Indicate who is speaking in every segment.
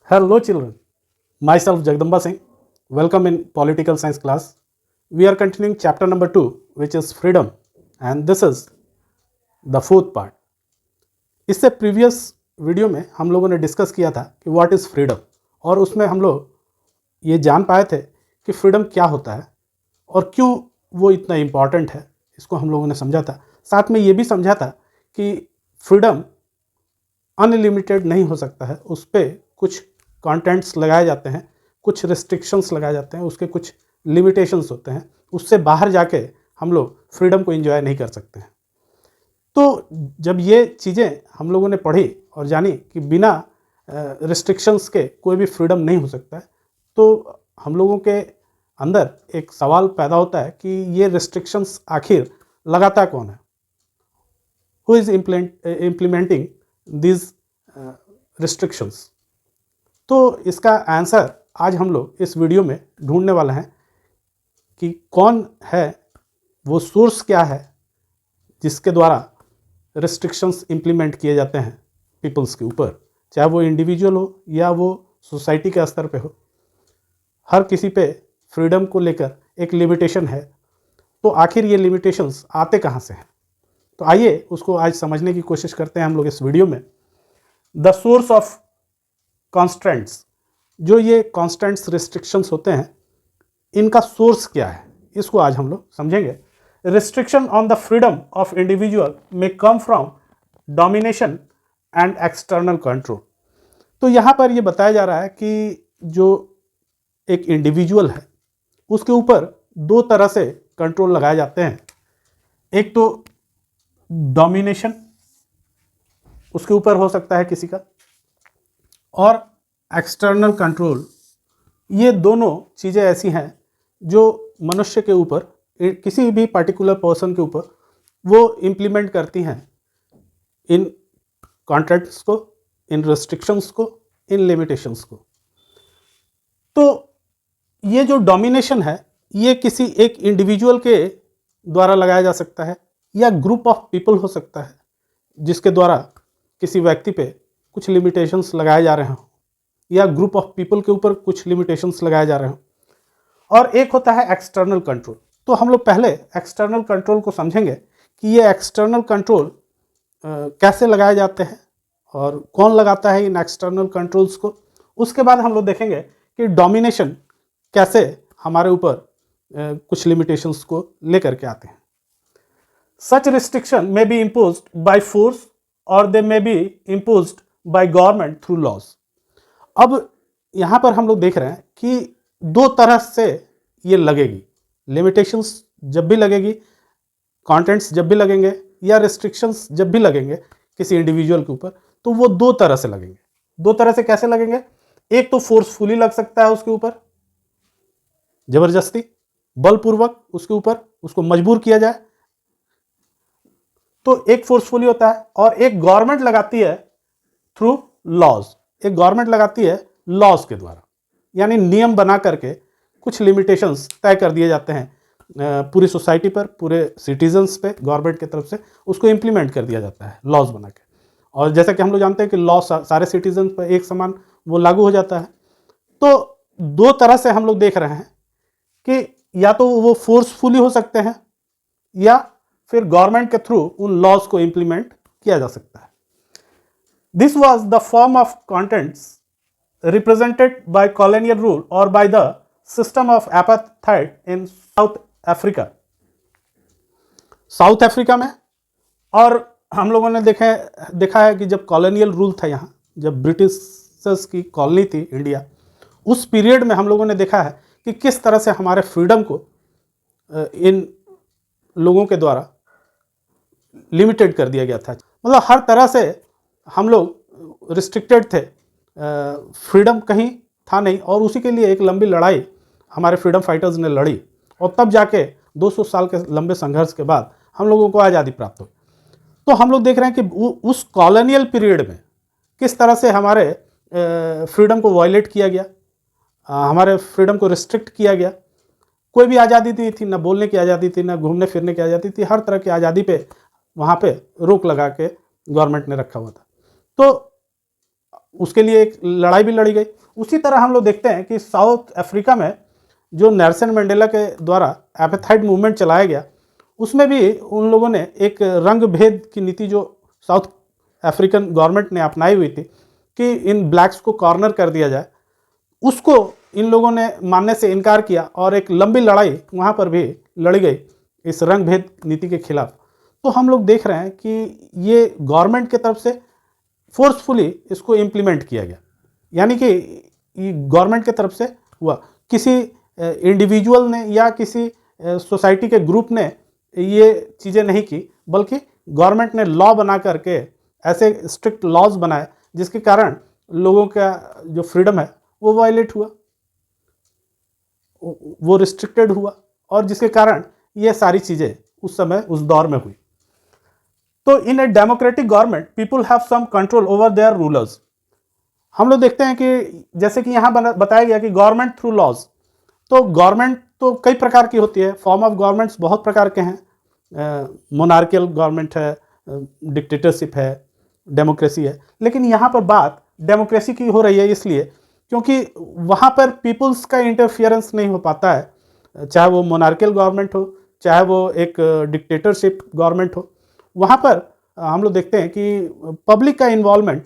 Speaker 1: Hello children, myself Jagdamba Singh. Welcome in political science class. We are continuing chapter number 2 which is freedom and this is the fourth part. इससे previous video में हम लोगों ने discuss किया था कि what is freedom और उसमें हम लोग ये जान पाए थे कि फ्रीडम क्या होता है और क्यों वो इतना इम्पॉर्टेंट है, इसको हम लोगों ने समझा था। साथ में ये भी समझा था कि फ्रीडम अनलिमिटेड नहीं हो सकता है, उस पर कुछ कंटेंट्स लगाए जाते हैं, कुछ रिस्ट्रिक्शंस लगाए जाते हैं, उसके कुछ लिमिटेशंस होते हैं, उससे बाहर जाके हम लोग फ्रीडम को एंजॉय नहीं कर सकते हैं। तो जब ये चीज़ें हम लोगों ने पढ़ी और जानी कि बिना रिस्ट्रिक्शंस के कोई भी फ्रीडम नहीं हो सकता है, तो हम लोगों के अंदर एक सवाल पैदा होता है कि ये रिस्ट्रिक्शंस आखिर लगाता कौन है, who is implementing these restrictions. तो इसका आंसर आज हम लोग इस वीडियो में ढूंढने वाले हैं कि कौन है, वो सोर्स क्या है जिसके द्वारा रिस्ट्रिक्शंस इम्प्लीमेंट किए जाते हैं पीपल्स के ऊपर, चाहे वो इंडिविजुअल हो या वो सोसाइटी के स्तर पे हो। हर किसी पे फ्रीडम को लेकर एक लिमिटेशन है, तो आखिर ये लिमिटेशंस आते कहाँ से हैं? तो आइए उसको आज समझने की कोशिश करते हैं हम लोग इस वीडियो में। द सोर्स ऑफ कॉन्स्टेंट्स, जो ये कॉन्स्टेंट्स रिस्ट्रिक्शंस होते हैं, इनका सोर्स क्या है, इसको आज हम लोग समझेंगे। Restriction on the freedom of individual में come from domination and external control. तो यहाँ पर ये बताया जा रहा है कि जो एक इंडिविजुअल है उसके ऊपर दो तरह से कंट्रोल लगाए जाते हैं। एक तो डोमिनेशन उसके ऊपर हो सकता है किसी का, और एक्सटर्नल कंट्रोल। ये दोनों चीज़ें ऐसी हैं जो मनुष्य के ऊपर, किसी भी पर्टिकुलर पर्सन के ऊपर वो इम्प्लीमेंट करती हैं इन कॉन्ट्रैक्ट्स को, इन रिस्ट्रिक्शंस को, इन लिमिटेशंस को। तो ये जो डोमिनेशन है ये किसी एक इंडिविजुअल के द्वारा लगाया जा सकता है या ग्रुप ऑफ पीपल हो सकता है जिसके द्वारा किसी व्यक्ति पे कुछ लिमिटेशंस लगाए जा रहे हों, या ग्रुप ऑफ पीपल के ऊपर कुछ लिमिटेशंस लगाए जा रहे हों। और एक होता है एक्सटर्नल कंट्रोल। तो हम लोग पहले एक्सटर्नल कंट्रोल को समझेंगे कि ये एक्सटर्नल कंट्रोल कैसे लगाए जाते हैं और कौन लगाता है इन एक्सटर्नल कंट्रोल्स को। उसके बाद हम लोग देखेंगे कि डोमिनेशन कैसे हमारे ऊपर कुछ लिमिटेशंस को लेकर के आते हैं। Such restriction may be imposed by force और they may be imposed by government through laws. अब यहाँ पर हम लोग देख रहे हैं कि दो तरह से ये लगेगी, लिमिटेशंस जब भी लगेगी, कंटेंट्स जब भी लगेंगे, या रिस्ट्रिक्शंस जब भी लगेंगे किसी इंडिविजुअल के ऊपर, तो वो दो तरह से लगेंगे। दो तरह से कैसे लगेंगे? एक तो फोर्सफुली लग सकता है उसके ऊपर, जबरदस्ती बलपूर्वक उसके ऊपर उसको मजबूर किया जाए, तो एक फोर्सफुली होता है। और एक गवर्नमेंट लगाती है थ्रू लॉज, एक गवर्नमेंट लगाती है लॉज के द्वारा, यानी नियम बना करके कुछ लिमिटेशंस तय कर दिए जाते हैं पूरी सोसाइटी पर, पूरे सिटीजन्स पे, गवर्नमेंट की तरफ से उसको इम्प्लीमेंट कर दिया जाता है लॉज बना के। और जैसा कि हम लोग जानते हैं कि लॉ सारे सिटीजन पर एक समान वो लागू हो जाता है। तो दो तरह से हम लोग देख रहे हैं कि या तो वो फोर्सफुली हो सकते हैं या फिर गवर्नमेंट के थ्रू उन लॉज को इम्प्लीमेंट किया जा सकता है। This was the form of contents represented by colonial rule और by the system of apartheid in South Africa. South Africa में, और हम लोगों ने देखा है कि जब कॉलोनियल रूल था यहाँ, जब ब्रिटिशर्स की कॉलोनी थी इंडिया, उस पीरियड में हम लोगों ने देखा है कि किस तरह से हमारे फ्रीडम को इन लोगों के द्वारा लिमिटेड कर दिया गया था। मतलब हर तरह से हम लोग रिस्ट्रिक्टेड थे, फ्रीडम कहीं था नहीं। और उसी के लिए एक लंबी लड़ाई हमारे फ्रीडम फाइटर्स ने लड़ी, और तब जाके 200 साल के लंबे संघर्ष के बाद हम लोगों को आज़ादी प्राप्त हुई। तो हम लोग देख रहे हैं कि उस कॉलोनियल पीरियड में किस तरह से हमारे फ्रीडम को वायलेट किया गया, हमारे फ्रीडम को रिस्ट्रिक्ट किया गया। कोई भी आज़ादी नहीं थी, ना बोलने की आज़ादी थी, ना घूमने फिरने की आज़ादी थी। हर तरह की आज़ादी पे वहाँ पे रोक लगा के गवर्नमेंट ने रखा हुआ था। तो उसके लिए एक लड़ाई भी लड़ी गई। उसी तरह हम लोग देखते हैं कि साउथ अफ्रीका में जो नेल्सन मंडेला के द्वारा एपेथाइड मूवमेंट चलाया गया, उसमें भी उन लोगों ने एक रंग भेद की नीति जो साउथ अफ्रीकन गवर्नमेंट ने अपनाई हुई थी कि इन ब्लैक्स को कॉर्नर कर दिया जाए, उसको इन लोगों ने मानने से इनकार किया और एक लंबी लड़ाई वहाँ पर भी लड़ी गई इस रंग भेद नीति के खिलाफ। तो हम लोग देख रहे हैं कि ये गवर्नमेंट की तरफ से फोर्सफुली इसको इम्प्लीमेंट किया गया, यानी कि गवर्नमेंट की तरफ से हुआ, किसी इंडिविजुअल ने या किसी सोसाइटी के ग्रुप ने ये चीज़ें नहीं की, बल्कि गवर्नमेंट ने लॉ बना करके ऐसे स्ट्रिक्ट लॉज बनाए जिसके कारण लोगों का जो फ्रीडम है वो वायलेट हुआ, वो रिस्ट्रिक्टेड हुआ, और जिसके कारण ये सारी चीज़ें उस समय उस दौर में हुई। तो in a democratic government people have some control over their rulers. हम लोग देखते हैं कि जैसे कि यहाँ बताया गया कि गवर्नमेंट थ्रू लॉज, तो गवर्नमेंट तो कई प्रकार की होती है, फॉर्म ऑफ गवर्नमेंट्स बहुत प्रकार के हैं, मोनार्कियल गवर्नमेंट है, डिक्टेटरशिप है, डेमोक्रेसी है। लेकिन यहाँ पर बात डेमोक्रेसी की हो रही है इसलिए क्योंकि वहाँ पर पीपल्स का इंटरफियरेंस नहीं हो पाता है, चाहे वो मोनार्कियल गवर्नमेंट हो, चाहे वो एक डिक्टेटरशिप गवर्नमेंट हो। वहाँ पर हम लोग देखते हैं कि पब्लिक का इन्वॉल्वमेंट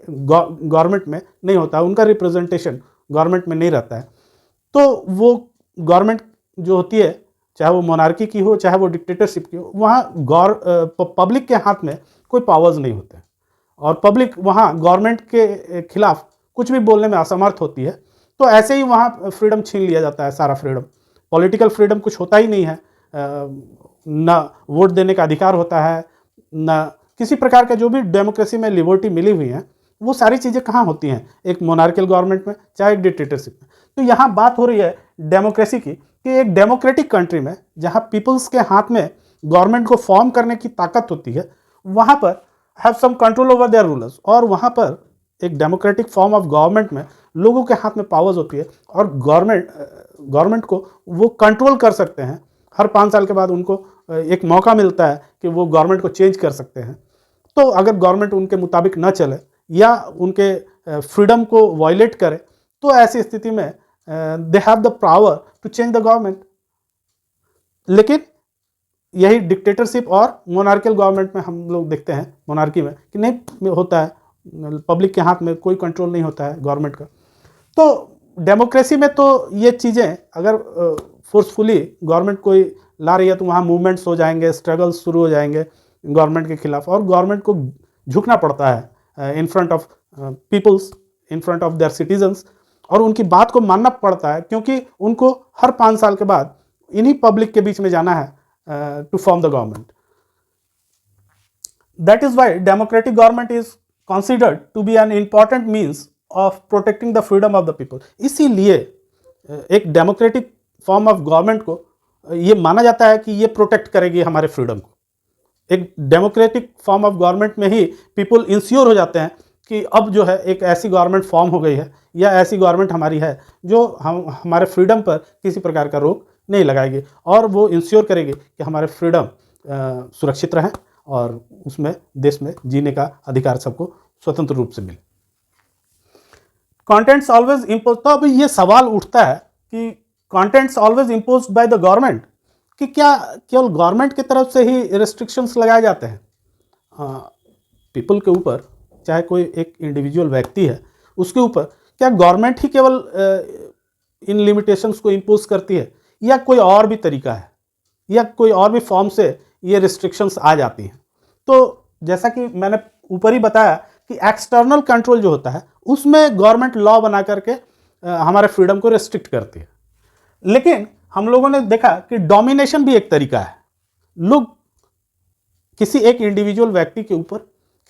Speaker 1: गवर्नमेंट में नहीं होता, उनका रिप्रेजेंटेशन गवर्नमेंट में नहीं रहता है। तो वो गवर्नमेंट जो होती है, चाहे वो मोनार्की की हो चाहे वो डिक्टेटरशिप की हो, वहाँ पब्लिक के हाथ में कोई पावर्स नहीं होते हैं और पब्लिक वहाँ गवर्नमेंट के खिलाफ कुछ भी बोलने में असमर्थ होती है। तो ऐसे ही वहाँ फ्रीडम छीन लिया जाता है, सारा फ्रीडम, पॉलिटिकल फ्रीडम कुछ होता ही नहीं है, ना वोट देने का अधिकार होता है, ना किसी प्रकार का जो भी डेमोक्रेसी में लिबर्टी मिली हुई है, वो सारी चीज़ें कहाँ होती हैं एक मोनार्कियल गवर्नमेंट में चाहे एक डिक्टेटरशिप में। तो यहाँ बात हो रही है डेमोक्रेसी की कि एक डेमोक्रेटिक कंट्री में जहाँ पीपल्स के हाथ में गवर्नमेंट को फॉर्म करने की ताकत होती है, वहाँ पर have some control over their rulers, और वहाँ पर एक डेमोक्रेटिक फॉर्म ऑफ गवर्नमेंट में लोगों के हाथ में पावर्स होती है और गवर्नमेंट को वो कंट्रोल कर सकते हैं। हर 5 साल के बाद उनको एक मौका मिलता है कि वो गवर्नमेंट को चेंज कर सकते हैं। तो अगर गवर्नमेंट उनके मुताबिक न चले या उनके फ्रीडम को वायलेट करे, तो ऐसी स्थिति में they have the power to change the government. लेकिन यही डिक्टेटरशिप और मोनार्कियल गवर्नमेंट में हम लोग देखते हैं, मोनार्की में, कि नहीं होता है, पब्लिक के हाथ में कोई कंट्रोल नहीं होता है गवर्नमेंट का। तो डेमोक्रेसी में तो ये चीज़ें अगर फोर्सफुली गवर्नमेंट कोई ला रही है तो वहाँ मूवमेंट्स हो जाएंगे, स्ट्रगल्स शुरू हो जाएंगे गवर्नमेंट के खिलाफ, और गवर्नमेंट को झुकना पड़ता है in front of peoples, in front of their citizens, और उनकी बात को मानना पड़ता है क्योंकि उनको हर 5 साल के बाद इन्हीं पब्लिक के बीच में जाना है to form the government. That is why democratic government is considered to be an important means of protecting the freedom of the people। इसीलिए एक डेमोक्रेटिक फॉर्म ऑफ गवर्नमेंट को ये माना जाता है कि ये प्रोटेक्ट करेगी हमारे फ्रीडम को। एक डेमोक्रेटिक फॉर्म ऑफ गवर्नमेंट में ही पीपल इंश्योर हो जाते हैं कि अब जो है एक ऐसी गवर्नमेंट फॉर्म हो गई है या ऐसी गवर्नमेंट हमारी है जो हमारे फ्रीडम पर किसी प्रकार का रोक नहीं लगाएगी, और वो इंश्योर करेगी कि हमारे फ्रीडम सुरक्षित रहें और उसमें देश में जीने का अधिकार सबको स्वतंत्र रूप से मिले। कंटेंट्स ऑलवेज इम्पोज, तो अब ये सवाल उठता है कि contents always impose by the government, कि क्या केवल गवर्नमेंट की तरफ से ही रिस्ट्रिक्शंस लगाए जाते हैं पीपल के ऊपर, चाहे कोई एक इंडिविजुअल व्यक्ति है उसके ऊपर, क्या गवर्नमेंट ही केवल इन लिमिटेशंस को इम्पोज करती है या कोई और भी तरीका है या कोई और भी फॉर्म से ये रिस्ट्रिक्शंस आ जाती हैं। तो जैसा कि मैंने ऊपर ही बताया कि एक्सटर्नल कंट्रोल जो होता है उसमें गवर्नमेंट लॉ बना करके हमारे फ्रीडम को रिस्ट्रिक्ट करती है। लेकिन हम लोगों ने देखा कि डोमिनेशन भी एक तरीका है। लोग किसी एक इंडिविजुअल व्यक्ति के ऊपर,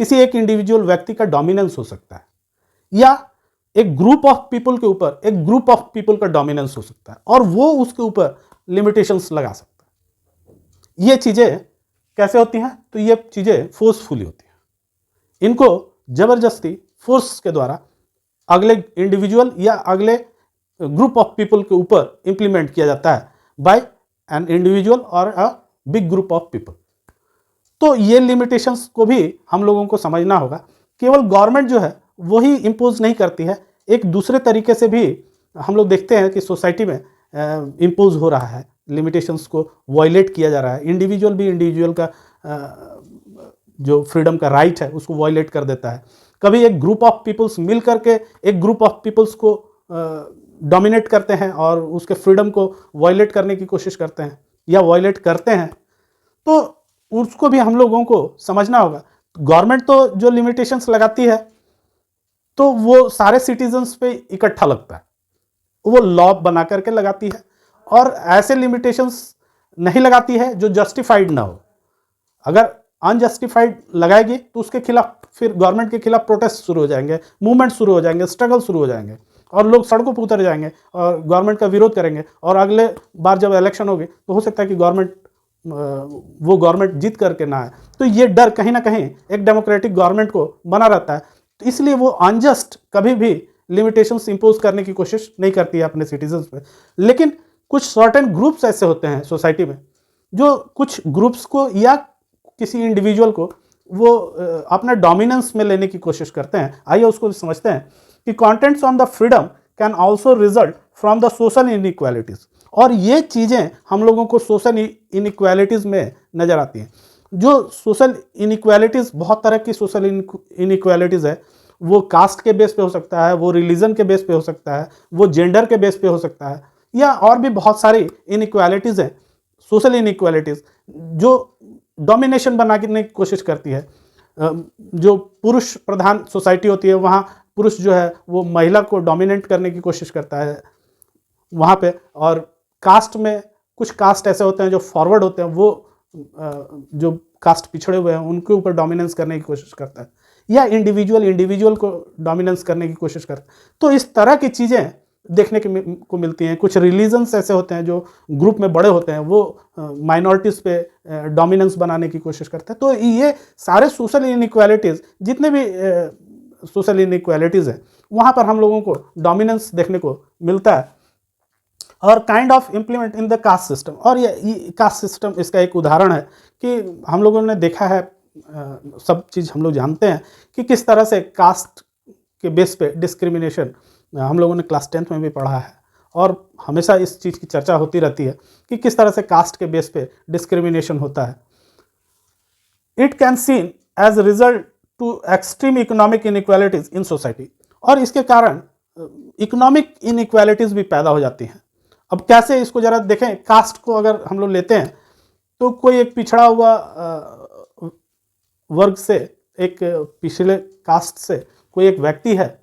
Speaker 1: किसी एक इंडिविजुअल व्यक्ति का डोमिनेंस हो सकता है, या एक ग्रुप ऑफ पीपल के ऊपर एक ग्रुप ऑफ पीपल का डोमिनेंस हो सकता है, और वो उसके ऊपर लिमिटेशंस लगा सकता है। ये चीज़ें कैसे होती हैं? तो ये चीज़ें फोर्सफुली होती हैं। इनको जबरदस्ती फोर्स के द्वारा अगले इंडिविजुअल या अगले ग्रुप ऑफ पीपल के ऊपर इंप्लीमेंट किया जाता है बाय एन इंडिविजुअल और a big group of people. तो ये लिमिटेशंस को भी हम लोगों को समझना होगा। केवल गवर्नमेंट जो है वही इम्पोज नहीं करती है, एक दूसरे तरीके से भी हम लोग देखते हैं कि सोसाइटी में इम्पोज हो रहा है, लिमिटेशंस को वायलेट किया जा रहा है। इंडिविजुअल भी इंडिविजुअल का जो फ्रीडम का राइट है उसको वायलेट कर देता है। कभी एक ग्रुप ऑफ पीपल्स मिल करके एक ग्रुप ऑफ पीपल्स को डोमिनेट करते हैं और उसके फ्रीडम को वायलेट करने की कोशिश करते हैं या वायलेट करते हैं, तो उसको भी हम लोगों को समझना होगा। गवर्नमेंट तो जो लिमिटेशंस लगाती है तो वो सारे सिटीजन्स पे इकट्ठा लगता है, वो लॉ बना करके लगाती है, और ऐसे लिमिटेशंस नहीं लगाती है जो जस्टिफाइड ना हो। अगर अनजस्टिफाइड लगाएगी तो उसके खिलाफ फिर गवर्नमेंट के खिलाफ प्रोटेस्ट शुरू हो जाएंगे, मूवमेंट शुरू हो जाएंगे, स्ट्रगल शुरू हो जाएंगे, और लोग सड़कों पर उतर जाएंगे और गवर्नमेंट का विरोध करेंगे। और अगले बार जब इलेक्शन होगी तो हो सकता है कि वो गवर्नमेंट जीत करके ना आए। तो ये डर कहीं ना कहीं एक डेमोक्रेटिक गवर्नमेंट को बना रहता है, तो इसलिए वो अनजस्ट कभी भी लिमिटेशंस इंपोज करने की कोशिश नहीं करती है अपने सिटीजन्स पे। लेकिन कुछ सर्टेन ग्रुप्स ऐसे होते हैं सोसाइटी में जो कुछ ग्रुप्स को या किसी इंडिविजुअल को वो अपना डोमिनेंस में लेने की कोशिश करते हैं। आइए उसको समझते हैं कि contents on the freedom can also result from the social inequalities, और ये चीज़ें हम लोगों को सोशल इनइक्वालिटीज़ में नज़र आती हैं। जो सोशल इनइक्वालिटीज़, बहुत तरह की सोशल इनइक्वालिटीज़ है, वो कास्ट के बेस पे हो सकता है, वो रिलीजन के बेस पे हो सकता है, वो जेंडर के बेस पे हो सकता है, या और भी बहुत सारी इनइक्वालिटीज़ हैं, सोशल इनइक्वालिटीज़ जो डोमिनेशन बनाने की कोशिश करती है। जो पुरुष प्रधान सोसाइटी होती है वहाँ पुरुष जो है वो महिला को डोमिनेट करने की कोशिश करता है वहाँ पे। और कास्ट में कुछ कास्ट ऐसे होते हैं जो फॉरवर्ड होते हैं, वो जो कास्ट पिछड़े हुए हैं उनके ऊपर डोमिनेंस करने की कोशिश करता है, या इंडिविजुअल को डोमिनेंस करने की कोशिश करता है। तो इस तरह की चीज़ें देखने को मिलती हैं। कुछ रिलीजन्स ऐसे होते हैं जो ग्रुप में बड़े होते हैं, वो माइनॉरिटीज़ पे डोमिनेंस बनाने की कोशिश करते हैं। तो ये सारे सोशल इनइक्वालिटीज़, जितने भी सोशल इनइक्वालिटीज़ हैं, वहाँ पर हम लोगों को डोमिनेंस देखने को मिलता है। और kind of implement in the caste system, और ये कास्ट सिस्टम इसका एक उदाहरण है कि हम लोगों ने देखा है, सब चीज़ हम लोग जानते हैं कि किस तरह से कास्ट के बेस पे डिस्क्रिमिनेशन हम लोगों ने क्लास 10th में भी पढ़ा है, और हमेशा इस चीज़ की चर्चा होती रहती है कि किस तरह से कास्ट के बेस पे डिस्क्रिमिनेशन होता है। It can seen as result to extreme economic inequalities in society, और इसके कारण इकोनॉमिक इनइक्वालिटीज़ भी पैदा हो जाती हैं। अब कैसे, इसको ज़रा देखें। कास्ट को अगर हम लोग लेते हैं तो कोई एक पिछड़ा हुआ वर्ग से, एक पिछले कास्ट से कोई एक व्यक्ति है,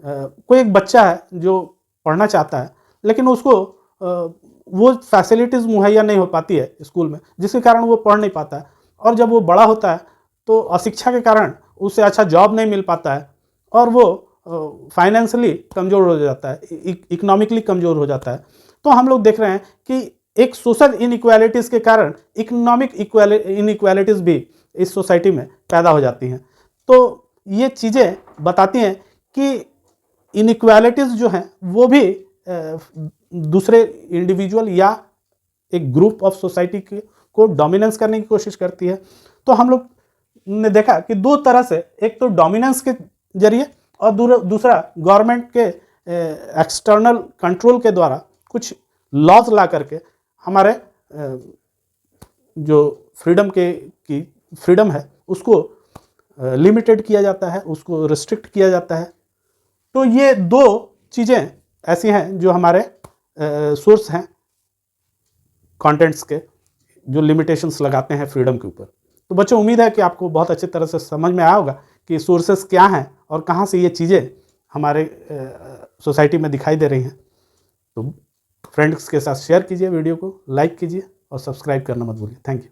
Speaker 1: कोई एक बच्चा है जो पढ़ना चाहता है, लेकिन उसको वो फैसिलिटीज़ मुहैया नहीं हो पाती है स्कूल में, जिसके कारण वो पढ़ नहीं पाता है। और जब वो बड़ा होता है तो अशिक्षा के कारण उसे अच्छा जॉब नहीं मिल पाता है, और वो फाइनेंशियली कमज़ोर हो जाता है, इकोनॉमिकली कमज़ोर हो जाता है। तो हम लोग देख रहे हैं कि एक सोशल इनइक्वालिटीज़ के कारण इकोनॉमिक इनइक्वालिटीज़ भी इस सोसाइटी में पैदा हो जाती हैं। तो ये चीज़ें बताती हैं कि इनइक्वालिटीज़ जो हैं वो भी दूसरे इंडिविजुअल या एक ग्रुप ऑफ सोसाइटी को डोमिनेंस करने की कोशिश करती है। तो हम लोग ने देखा कि दो तरह से, एक तो डोमिनेंस के जरिए और दूसरा गवर्नमेंट के एक्सटर्नल कंट्रोल के द्वारा कुछ लॉज ला करके हमारे जो फ्रीडम है उसको लिमिटेड किया जाता है, उसको रिस्ट्रिक्ट किया जाता है। तो ये दो चीज़ें ऐसी हैं जो हमारे सोर्स हैं कंटेंट्स के, जो लिमिटेशंस लगाते हैं फ्रीडम के ऊपर। तो बच्चों, उम्मीद है कि आपको बहुत अच्छी तरह से समझ में आया होगा कि सोर्सेस क्या हैं और कहाँ से ये चीज़ें हमारे सोसाइटी में दिखाई दे रही हैं। तो फ्रेंड्स के साथ शेयर कीजिए, वीडियो को लाइक कीजिए और सब्सक्राइब करना मत भूलिए। Thank you.